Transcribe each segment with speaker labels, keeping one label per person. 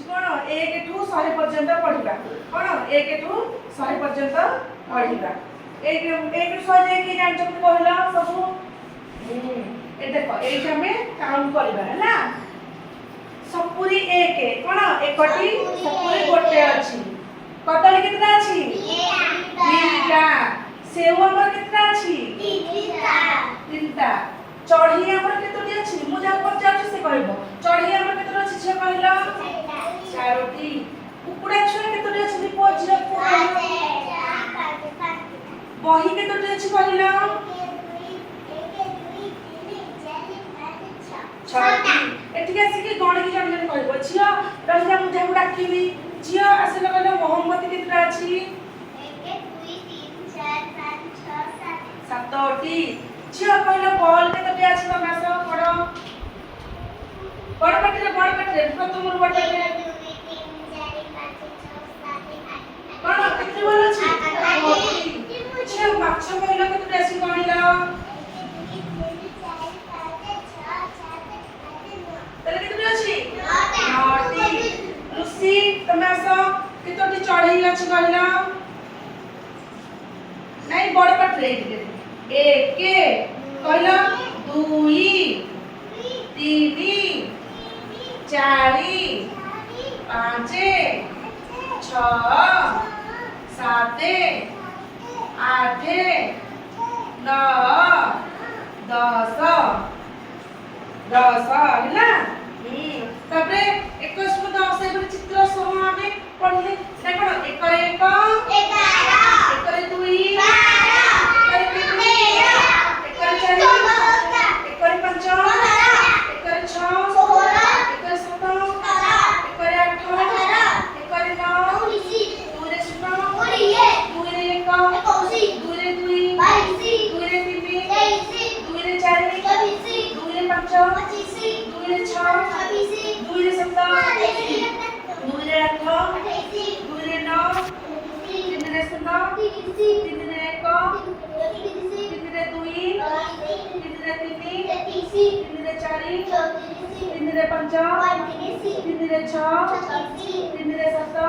Speaker 1: कौन 1 ठू 100 पर्यंत पढ़िबा कौन 1 ठू 100 पर्यंत पढ़िबा 1 ठू 100 जाय कि जान सब कहला सब ए देखो ए हमें काउंट करबा है ना सपुरी 1 कौन एकटी सपुरी गोटे अछि कदली कितना अछि तीनटा सेव हमर कितना अछि तीनटा चढ़ी हमर केतोटी अछि मु जा पचाछ से कहबो चढ़ी हमर केतोटी अछि छे कहला चारोटी कुकुड़ा छुआ केतोटी अछि दीपो झिरा बही केतोटी अछि कहला छटी एठी आसी कि गण की जन जन कहबो झिया रहिला मु जा डाकिली झिया आसिला कहला मोहम्मद केतरा अछि 1 2 3 4 5 6 7 7टी झिया कहला बॉल केतोटी अछि तमे आसो पड़ो बड़ पटरे प्रथम बड़ पटरे कौन कितनी बोल अछि झिया माछ कहला केतोटी अछि गणिला तले कितनी अछि 9टी लुसी तमे आसो कितोटी चढ़ी अछि कहला नहीं बड़ पटरे 1 कहला 2 3 4 5 6 7 8 9 10 ହେଲା तबरे 21 में 10 एकर चित्र सह हमें पढ़ले देखो 1 रे 1 11 1 रे 2 12 1 रे 3 13 1 रे 4 1 रे 5 1 रे 6 16 1 रे 17 1 रे 18 1 रे 9 2 रे 0 2 रे 1 2 रे 2 2 रे 3 2 रे 4 2 रे 5 2 रे 6 2 रे 7 2 रे 8 2 रे 9 3 रे 7 3 रे 1 3 रे 2 3 रे 3 3 रे 4 3 रे 5 3 रे 6 3 रे 7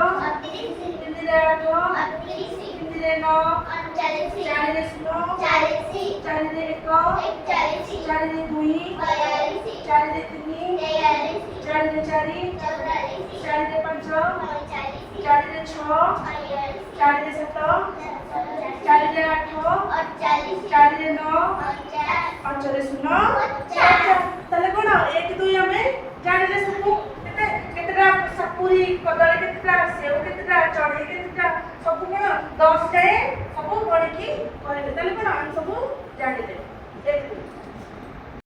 Speaker 1: 3 रे 8 3 रे 9 4 रे 0 4 रे 1 4 रे 2 4 रे 3 4 रे 4 4 रे 5 4 रे 6 4 रे 7 4 रे 8 4 रे 9 5 रे 0 तले कोन 1 2 हमें जानिले सब केतरा सपुरी कदली केतरा सेव केतरा चढ़ी केतरा सब कोन 10 जाए सब पढ़ी की कहले तले कोन हम सब जानिले